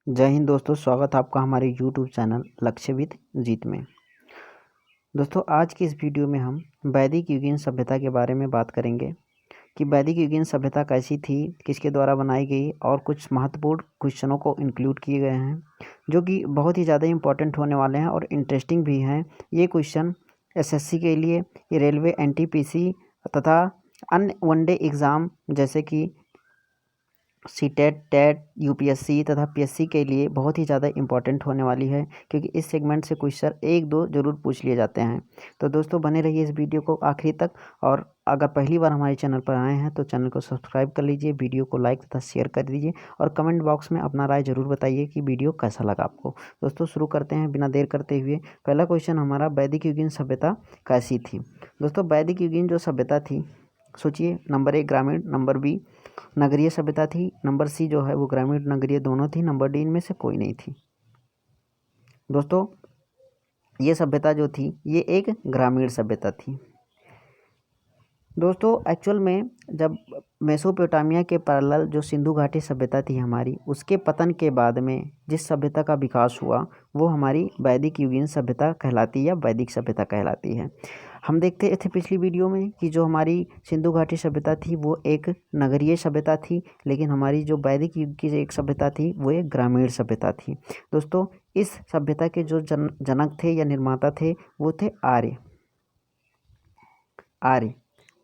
जय हिंद दोस्तों, स्वागत है आपका हमारे YouTube चैनल लक्ष्य विद जीत में। दोस्तों, आज की इस वीडियो में हम वैदिक युगीन सभ्यता के बारे में बात करेंगे कि वैदिक युगीन सभ्यता कैसी थी, किसके द्वारा बनाई गई और कुछ महत्वपूर्ण क्वेश्चनों को इंक्लूड किए गए हैं जो कि बहुत ही ज़्यादा इंपॉर्टेंट होने वाले हैं और इंटरेस्टिंग भी हैं। ये क्वेश्चन एसएससी के लिए, ये रेलवे, एनटीपीसी तथा अन्य वनडे एग्ज़ाम जैसे कि सीटेट, टेट, यूपीएससी तथा पीएससी के लिए बहुत ही ज़्यादा इंपॉर्टेंट होने वाली है, क्योंकि इस सेगमेंट से क्वेश्चन एक दो जरूर पूछ लिए जाते हैं। तो दोस्तों, बने रहिए इस वीडियो को आखिरी तक, और अगर पहली बार हमारे चैनल पर आए हैं तो चैनल को सब्सक्राइब कर लीजिए, वीडियो को लाइक तथा शेयर कर दीजिए और कमेंट बॉक्स में अपना राय जरूर बताइए कि वीडियो कैसा लगा आपको। दोस्तों, शुरू करते हैं बिना देर करते हुए। पहला क्वेश्चन हमारा, वैदिक युगीन सभ्यता कैसी थी। दोस्तों, वैदिक युगीन जो सभ्यता थी, सोचिए, नंबर 1 ग्रामीण, नंबर बी नगरीय सभ्यता थी, नंबर सी जो है वो ग्रामीण नगरीय दोनों थी, नंबर डी इनमें से कोई नहीं थी। दोस्तों, ये सभ्यता जो थी ये एक ग्रामीण सभ्यता थी। दोस्तों, एक्चुअल में जब मेसोपोटामिया के पैरेलल जो सिंधु घाटी सभ्यता थी हमारी, उसके पतन के बाद में जिस सभ्यता का विकास हुआ वो हमारी वैदिक युगीन सभ्यता कहलाती है या वैदिक सभ्यता कहलाती है। हम देखते थे पिछली वीडियो में कि जो हमारी सिंधु घाटी सभ्यता थी वो एक नगरीय सभ्यता थी, लेकिन हमारी जो वैदिक युग की एक सभ्यता थी वो एक ग्रामीण सभ्यता थी। दोस्तों, इस सभ्यता के जो जनक थे या निर्माता थे वो थे आर्य।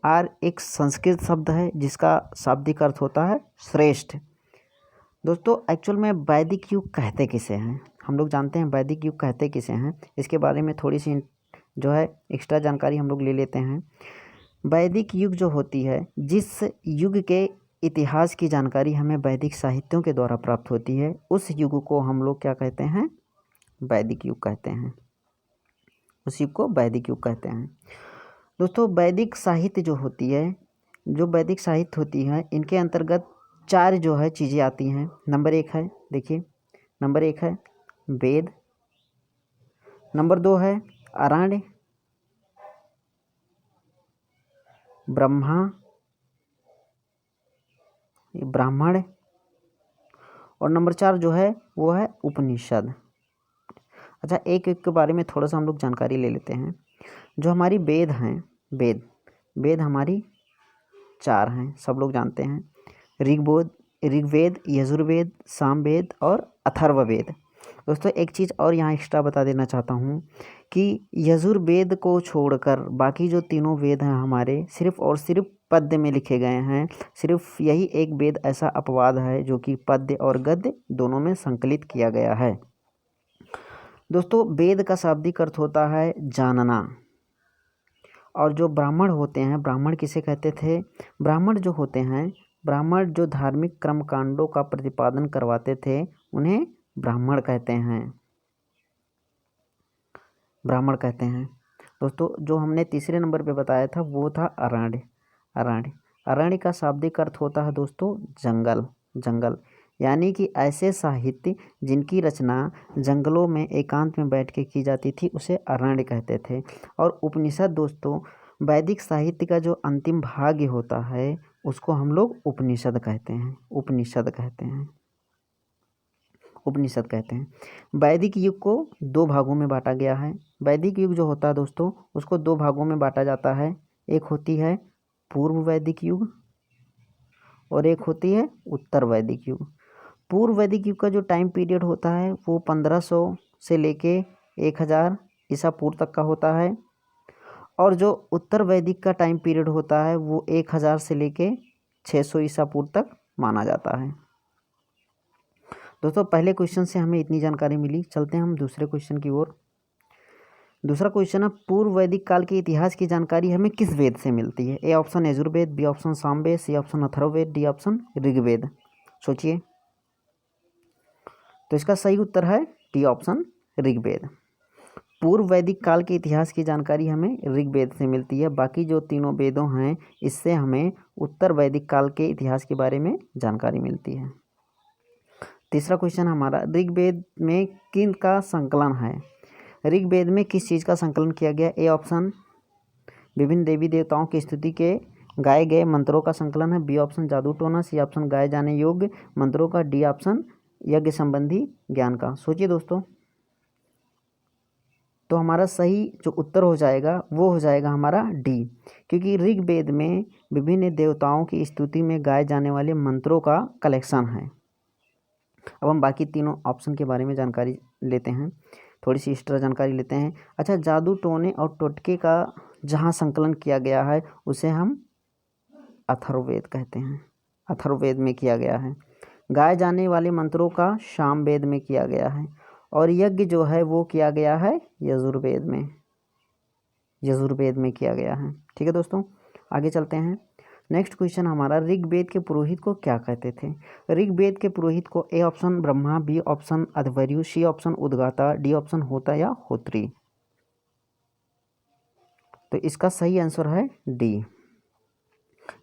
आर्य एक संस्कृत शब्द है जिसका शाब्दिक अर्थ होता है श्रेष्ठ। दोस्तों, एक्चुअल में वैदिक युग कहते किसे हैं, हम लोग जानते हैं वैदिक युग कहते किसे हैं। इसके बारे में थोड़ी सी जो है एक्स्ट्रा जानकारी हम लोग ले लेते हैं। वैदिक युग जो होती है, जिस युग के इतिहास की जानकारी हमें वैदिक साहित्यों के द्वारा प्राप्त होती है, उस युग को हम लोग क्या कहते हैं, वैदिक युग कहते हैं। उस युग को वैदिक युग कहते हैं। दोस्तों, वैदिक साहित्य जो होती है, जो वैदिक साहित्य होती है, इनके अंतर्गत 4 जो है चीज़ें आती हैं। नंबर 1 है, देखिए, नंबर 1 है वेद, नंबर 2 है आरण्य, ब्राह्मण, और नंबर 4 जो है वो है उपनिषद। अच्छा, एक एक के बारे में थोड़ा सा हम लोग जानकारी ले लेते हैं। जो हमारी वेद हैं, वेद हमारी 4 हैं, सब लोग जानते हैं। ऋग्वेद, यजुर्वेद, सामवेद और अथर्ववेद। दोस्तों, एक चीज़ और यहाँ एक्स्ट्रा बता देना चाहता हूँ कि यजुर्वेद को छोड़कर बाकी जो तीनों वेद हैं हमारे, सिर्फ और सिर्फ पद्य में लिखे गए हैं। सिर्फ यही एक वेद ऐसा अपवाद है जो कि पद्य और गद्य दोनों में संकलित किया गया है। दोस्तों, वेद का शाब्दिक अर्थ होता है जानना। और जो ब्राह्मण होते हैं, ब्राह्मण किसे कहते थे, ब्राह्मण जो होते हैं, ब्राह्मण जो धार्मिक कर्म कांडों का प्रतिपादन करवाते थे, उन्हें ब्राह्मण कहते हैं, ब्राह्मण कहते हैं। दोस्तों, जो हमने तीसरे नंबर पे बताया था वो था अरण्य। अरण्य का शाब्दिक अर्थ होता है दोस्तों जंगल, यानी कि ऐसे साहित्य जिनकी रचना जंगलों में एकांत में बैठ के की जाती थी, उसे अरण्य कहते थे। और उपनिषद दोस्तों, वैदिक साहित्य का जो अंतिम भाग होता है उसको हम लोग उपनिषद कहते हैं। वैदिक युग को 2 भागों में बांटा गया है। वैदिक युग जो होता है दोस्तों, उसको 2 भागों में बांटा जाता है। एक होती है पूर्व वैदिक युग और एक होती है उत्तर वैदिक युग। पूर्व वैदिक युग का जो टाइम पीरियड होता है वो 1500 से लेके 1000 ईसा पूर्व तक का होता है, और जो उत्तर वैदिक का टाइम पीरियड होता है वो 1000 से लेके 600 ईसा पूर्व तक माना जाता है। दोस्तों, पहले क्वेश्चन से हमें इतनी जानकारी मिली, चलते हैं हम दूसरे क्वेश्चन की ओर। दूसरा क्वेश्चन है, पूर्व वैदिक काल के इतिहास की जानकारी हमें किस वेद से मिलती है। A option Yajurveda, B option Samaveda, C option Atharvaveda, D option Rigveda. सोचिए, तो इसका सही उत्तर है डी ऑप्शन ऋग्वेद। पूर्व वैदिक काल के इतिहास की जानकारी हमें ऋग्वेद से मिलती है। बाकी जो तीनों वेदों हैं इससे हमें उत्तर वैदिक काल के इतिहास के बारे में जानकारी मिलती है। तीसरा क्वेश्चन हमारा, ऋग्वेद में किन का संकलन है। ऋग्वेद में किस चीज़ का संकलन किया गया। ए ऑप्शन विभिन्न देवी देवताओं की स्तुति के गाए गए मंत्रों का संकलन है, बी ऑप्शन जादू टोना, सी ऑप्शन गाए जाने योग्य मंत्रों का, डी ऑप्शन यज्ञ संबंधी ज्ञान का। सोचिए दोस्तों, तो हमारा सही जो उत्तर हो जाएगा वो हो जाएगा हमारा डी, क्योंकि ऋग्वेद में विभिन्न देवताओं की स्तुति में गाए जाने वाले मंत्रों का कलेक्शन है। अब हम बाकी तीनों ऑप्शन के बारे में जानकारी लेते हैं, थोड़ी सी एक्स्ट्रा जानकारी लेते हैं। अच्छा, जादू टोने और टोटके का जहाँ संकलन किया गया है उसे हम अथर्ववेद कहते हैं, अथर्ववेद में किया गया है। गाए जाने वाले मंत्रों का सामवेद में किया गया है, और यज्ञ जो है वो किया गया है यजुर्वेद में, यजुर्वेद में किया गया है। ठीक है दोस्तों, आगे चलते हैं। नेक्स्ट क्वेश्चन हमारा, ऋग्वेद के पुरोहित को क्या कहते थे? ऋग्वेद के पुरोहित को A option Brahma, B option अध्वर्यु, सी ऑप्शन उद्गाता, डी ऑप्शन होता या होत्री। तो इसका सही आंसर है डी।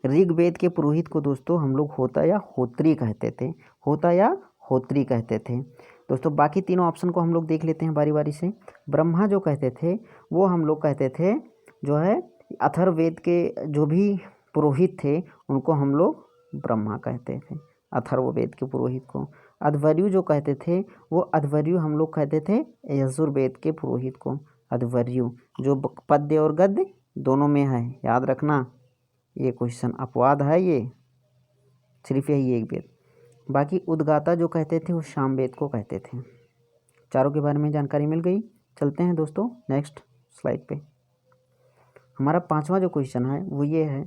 ऋग्वेद के पुरोहित को दोस्तों हम लोग होता या होत्री कहते थे, होता या होत्री कहते थे। दोस्तों बाकी तीनों ऑप्शन को हम लोग देख लेते हैं बारी बारी से। ब्रह्मा जो कहते थे वो हम लोग कहते थे जो है अथर्ववेद के जो भी पुरोहित थे उनको हम लोग ब्रह्मा कहते थे, अथर्ववेद के पुरोहित को। अध्वर्यु जो कहते थे वो अध्वर्यु हम लोग कहते थे यजुर्वेद के पुरोहित को। अध्वर्यु जो पद्य और गद्य दोनों में है, याद रखना, ये क्वेश्चन अपवाद है, ये सिर्फ यही एक वेद। बाकी उद्गाता जो कहते थे वो सामवेद को कहते थे। चारों के बारे में जानकारी मिल गई। चलते हैं दोस्तों नेक्स्ट स्लाइड पे। हमारा पांचवा जो क्वेश्चन है वो ये है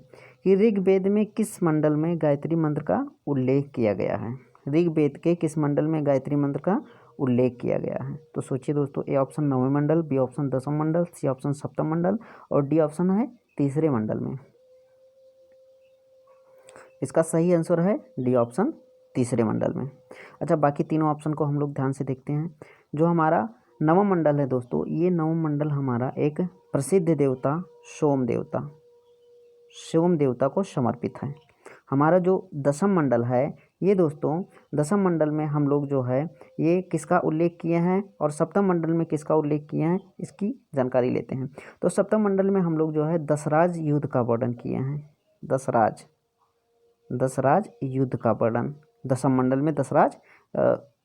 कि ऋग्वेद में किस मंडल में गायत्री मंत्र का उल्लेख किया गया है? ऋग्वेद के किस मंडल में गायत्री मंत्र का उल्लेख किया गया है? तो सोचिए दोस्तों, ए ऑप्शन 9वें मंडल, बी ऑप्शन 10वां मंडल, सी ऑप्शन 7वां मंडल और डी ऑप्शन है 3रे मंडल में। इसका सही आंसर है डी ऑप्शन 3रे मंडल में। अच्छा, बाकी तीनों ऑप्शन को हम लोग ध्यान से देखते हैं। जो हमारा 9वां मंडल है दोस्तों, ये 9वां मंडल हमारा एक प्रसिद्ध देवता सोम देवता को समर्पित है। हमारा जो 10वां मंडल है ये दोस्तों, 10वां मंडल में हम लोग जो है ये किसका उल्लेख किए हैं और 7वां मंडल में किसका उल्लेख किए हैं, इसकी जानकारी लेते हैं। तो 7वां मंडल में हम लोग जो है दशराज युद्ध का वर्णन किए हैं। दशराज युद्ध का वर्णन 10वां मंडल में, दशराज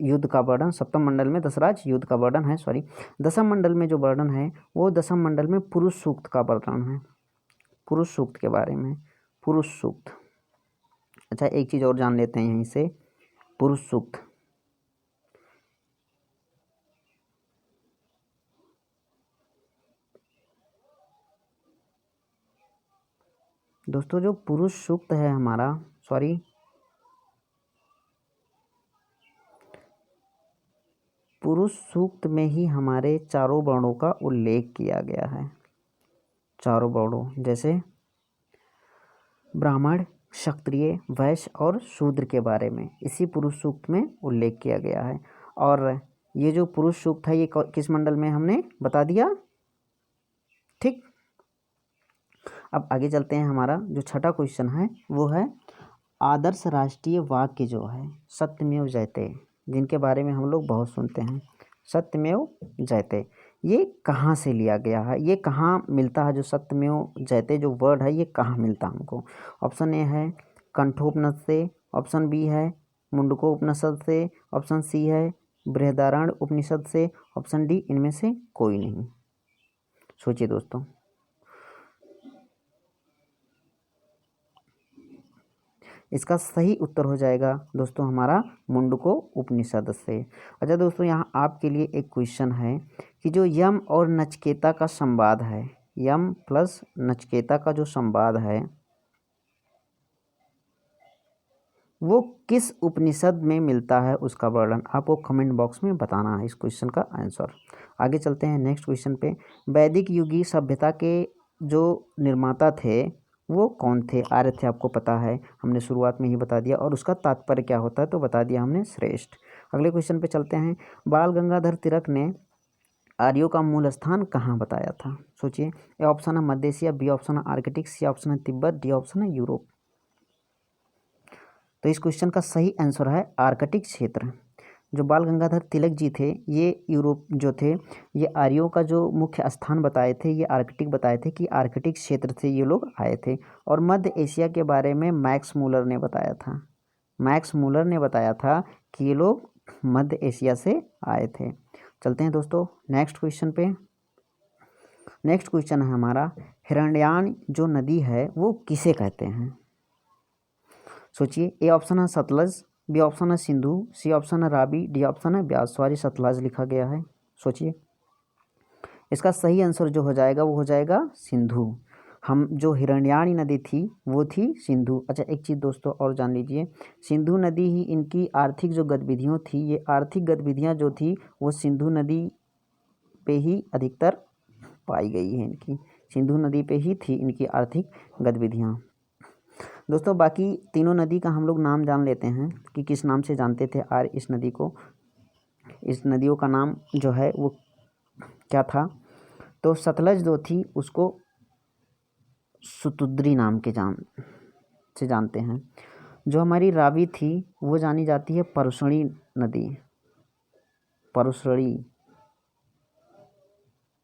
युद्ध का वर्णन। 7वां मंडल में दशराज युद्ध का वर्णन है, 10वां मंडल में जो वर्णन है वो 10वां मंडल में पुरुष सूक्त का वर्णन है, पुरुष सूक्त के बारे में, पुरुष सूक्त। अच्छा, एक चीज़ और जान लेते हैं यहीं से, पुरुष सूक्त। दोस्तों जो पुरुष सूक्त है हमारा, पुरुष सूक्त में ही हमारे चारों वर्णों का उल्लेख किया गया है। चारों वर्णों जैसे ब्राह्मण, क्षत्रिय, वैश्य और शूद्र के बारे में इसी पुरुष सूक्त में उल्लेख किया गया है। और ये जो पुरुष सूक्त है ये किस मंडल में हमने बता दिया, ठीक। अब आगे चलते हैं। हमारा जो छठा क्वेश्चन है वो है आदर्श राष्ट्रीय वाक्य जो है सत्यमेव जयते, जिनके बारे में हम लोग बहुत सुनते हैं, सत्यमेव जयते, ये कहाँ से लिया गया है, ये कहाँ मिलता है? जो सत्यमेव जयते जो वर्ड है ये कहाँ मिलता है हमको? ऑप्शन ए है कंठोपनिषद से, ऑप्शन बी है मुंडको उपनिषद से, ऑप्शन सी है बृहदारण्य उपनिषद से, ऑप्शन डी इनमें से कोई नहीं। सोचिए दोस्तों, इसका सही उत्तर हो जाएगा दोस्तों हमारा मुंडको उपनिषद से। अच्छा दोस्तों, यहाँ आपके लिए एक क्वेश्चन है कि जो यम और नचिकेता का संवाद है, यम प्लस नचिकेता का जो संवाद है वो किस उपनिषद में मिलता है, उसका वर्णन आपको कमेंट बॉक्स में बताना है इस क्वेश्चन का आंसर। आगे चलते हैं नेक्स्ट क्वेश्चन पे। वैदिक युगीय सभ्यता के जो निर्माता थे वो कौन थे? आर्य थे, आपको पता है, हमने शुरुआत में ही बता दिया। और उसका तात्पर्य क्या होता है तो बता दिया हमने, श्रेष्ठ। अगले क्वेश्चन पे चलते हैं। बाल गंगाधर तिलक ने आर्यों का मूल स्थान कहाँ बताया था? सोचिए, ए ऑप्शन है मध्य एशिया, बी ऑप्शन है आर्कटिक, सी ऑप्शन है तिब्बत, डी ऑप्शन है यूरोप। तो इस क्वेश्चन का सही आंसर है आर्कटिक क्षेत्र। जो बाल गंगाधर तिलक जी थे ये यूरोप जो थे ये आर्यों का जो मुख्य स्थान बताए थे ये आर्कटिक बताए थे, कि आर्कटिक क्षेत्र से ये लोग आए थे। और मध्य एशिया के बारे में मैक्स मूलर ने बताया था, मैक्स मूलर ने बताया था कि ये लोग मध्य एशिया से आए थे। चलते हैं दोस्तों नेक्स्ट क्वेश्चन पे। नेक्स्ट क्वेश्चन है हमारा, हिरण्ययान जो नदी है वो किसे कहते हैं? सोचिए, ए ऑप्शन है सतलज, बी ऑप्शन है सिंधु, सी ऑप्शन है रावी, डी ऑप्शन है ब्यास। सॉरी, सतलज लिखा गया है। सोचिए, इसका सही आंसर जो हो जाएगा वो हो जाएगा सिंधु। हम जो हिरण्ययानी नदी थी वो थी सिंधु। अच्छा, एक चीज़ दोस्तों और जान लीजिए, सिंधु नदी ही इनकी आर्थिक जो गतिविधियाँ थी, ये आर्थिक गतिविधियाँ जो थी वो सिंधु नदी पे ही अधिकतर पाई गई है। इनकी सिंधु नदी पे ही थी इनकी आर्थिक गतिविधियाँ। दोस्तों बाकी तीनों नदी का हम लोग नाम जान लेते हैं कि किस नाम से जानते थे आर इस नदी को। इस नदियों का नाम जो है वो क्या था? तो सतलज जो थी उसको सुतुद्री नाम के से जानते हैं। जो हमारी रावी थी वो जानी जाती है परुशणी नदी, परुशणी,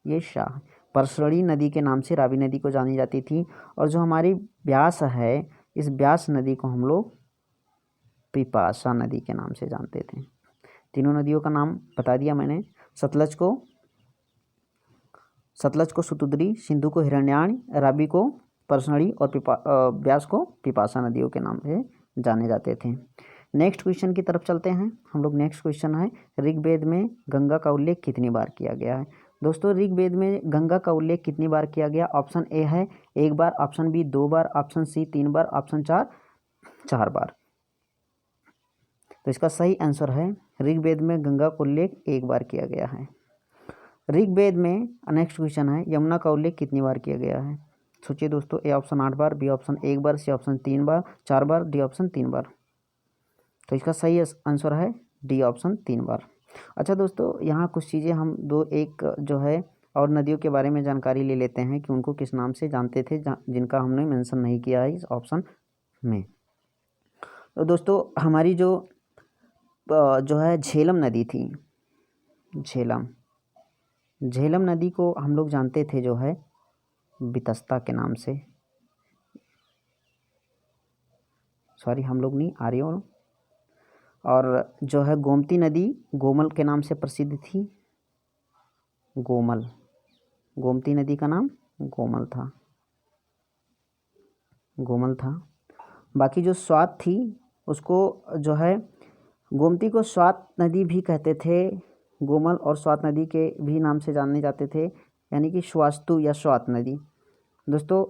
ये शाह परसरणी नदी के नाम से रावी नदी को जानी जाती थी। और जो हमारी ब्यास है, इस ब्यास नदी को हम लोग पिपासा नदी के नाम से जानते थे। तीनों नदियों का नाम बता दिया मैंने। सतलज को सुतुद्री, सिंधु को हिरण्याणी, रावी को परसरणी और ब्यास को पिपासा नदियों के नाम से जाने जाते थे। नेक्स्ट क्वेश्चन की तरफ चलते हैं हम लोग। नेक्स्ट क्वेश्चन है, ऋग्वेद में गंगा का उल्लेख कितनी बार किया गया है? दोस्तों ऋग्वेद में गंगा का उल्लेख कितनी बार किया गया? ऑप्शन ए है 1 बार, ऑप्शन बी 2 बार, ऑप्शन सी 3 बार, ऑप्शन 4 बार। तो इसका सही आंसर है ऋग्वेद में गंगा का उल्लेख 1 बार किया गया है। ऋग्वेद में नेक्स्ट क्वेश्चन है, यमुना का उल्लेख कितनी बार किया गया है? सोचिए दोस्तों, ए ऑप्शन 8 बार, बी ऑप्शन 1 बार, सी ऑप्शन 3 बार, 4 बार, डी ऑप्शन 3 बार। तो इसका सही आंसर है डी ऑप्शन 3 बार। अच्छा दोस्तों, यहाँ कुछ चीज़ें हम एक जो है और नदियों के बारे में जानकारी ले लेते हैं कि उनको किस नाम से जानते थे, जिनका हमने मेंशन नहीं किया है इस ऑप्शन में। तो दोस्तों हमारी जो है झेलम नदी थी, झेलम नदी को हम लोग जानते थे जो है बितस्ता के नाम से। सॉरी, हम लोग नहीं, आर्यों। और जो है गोमती नदी गोमल के नाम से प्रसिद्ध थी। गोमती नदी का नाम गोमल था। बाकी जो स्वात थी उसको जो है गोमती को स्वात नदी भी कहते थे। गोमल और स्वात नदी के भी नाम से जाने जाते थे, यानी कि स्वास्तु या स्वात नदी दोस्तों।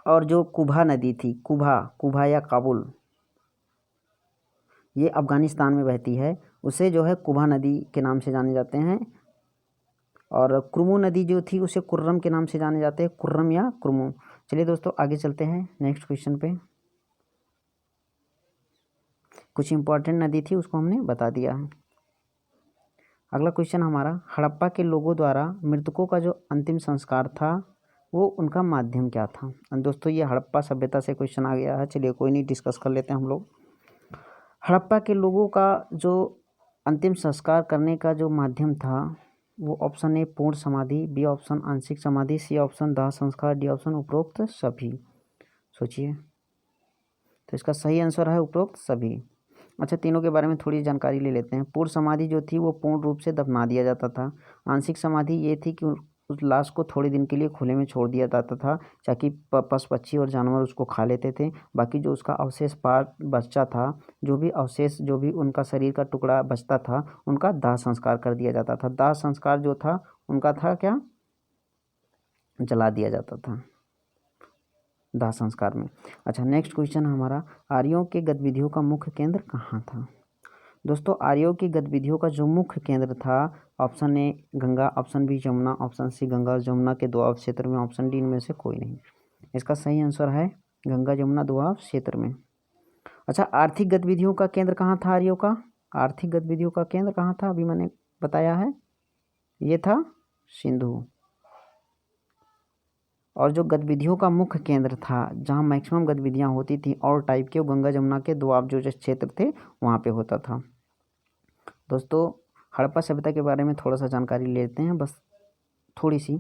और जो कुभा नदी थी, कुभा या काबुल, ये अफ़गानिस्तान में बहती है, उसे जो है कुभा नदी के नाम से जाने जाते हैं। और कुर्मू नदी जो थी उसे कुर्रम के नाम से जाने जाते हैं, कुर्रम या कुर्मू। चलिए दोस्तों आगे चलते हैं नेक्स्ट क्वेश्चन पे। कुछ इंपॉर्टेंट नदी थी उसको हमने बता दिया है। अगला क्वेश्चन हमारा, हड़प्पा के लोगों द्वारा मृतकों का जो अंतिम संस्कार था वो उनका माध्यम क्या था? दोस्तों ये हड़प्पा सभ्यता से क्वेश्चन आ गया है। चलिए कोई नहीं, डिस्कस कर लेते हैं हम लोग। हड़प्पा के लोगों का जो अंतिम संस्कार करने का जो माध्यम था वो ऑप्शन ए पूर्ण समाधि, बी ऑप्शन आंशिक समाधि, सी ऑप्शन दाह संस्कार, डी ऑप्शन उपरोक्त सभी। सोचिए, तो इसका सही आंसर है उपरोक्त सभी। अच्छा, तीनों के बारे में थोड़ी जानकारी ले लेते हैं। पूर्ण समाधि जो थी वो पूर्ण रूप से दफना दिया जाता था। आंशिक समाधि ये थी कि उस लाश को थोड़े दिन के लिए खुले में छोड़ दिया जाता था ताकि पशु पक्षी और जानवर उसको खा लेते थे। बाकी जो उसका अवशेष पार्ट बचता था, जो भी उनका शरीर का टुकड़ा बचता था, उनका दाह संस्कार कर दिया जाता था। दाह संस्कार जो था उनका था क्या? जला दिया जाता था दाह संस्कार में। अच्छा, नेक्स्ट क्वेश्चन हमारा, आर्यों के गतिविधियों का मुख्य केंद्र कहाँ था? दोस्तों आर्यों की गतिविधियों का जो मुख्य केंद्र था, option A Ganga, option B Yamuna, option C Ganga और यमुना के दोआब क्षेत्र में, ऑप्शन डी इनमें से कोई नहीं। इसका सही आंसर है गंगा यमुना दोआब क्षेत्र में। अच्छा, आर्थिक गतिविधियों का केंद्र कहाँ था आर्यों का? आर्थिक गतिविधियों का केंद्र कहाँ था? अभी मैंने बताया है, ये था सिंधु। और जो गतिविधियों का मुख्य केंद्र था, जहाँ मैक्सिमम गतिविधियाँ होती थी और टाइप के, वो गंगा जमुना के दोआब जो क्षेत्र थे वहाँ पे होता था। दोस्तों हड़प्पा सभ्यता के बारे में थोड़ा सा जानकारी लेते हैं, बस थोड़ी सी।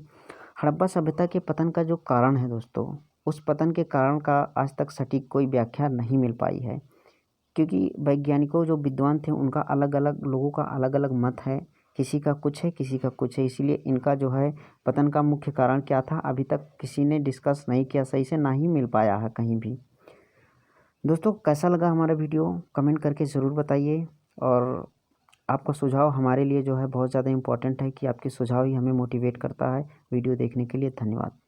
हड़प्पा सभ्यता के पतन का जो कारण है दोस्तों, उस पतन के कारण का आज तक सटीक कोई व्याख्या नहीं मिल पाई है। क्योंकि वैज्ञानिकों जो विद्वान थे उनका अलग अलग लोगों का अलग अलग मत है, किसी का कुछ है किसी का कुछ है। इसीलिए इनका जो है पतन का मुख्य कारण क्या था अभी तक किसी ने डिस्कस नहीं किया सही से, ना ही मिल पाया है कहीं भी। दोस्तों कैसा लगा हमारा वीडियो कमेंट करके ज़रूर बताइए, और आपका सुझाव हमारे लिए जो है बहुत ज़्यादा इम्पोर्टेंट है कि आपके सुझाव ही हमें मोटिवेट करता है वीडियो देखने के लिए। धन्यवाद।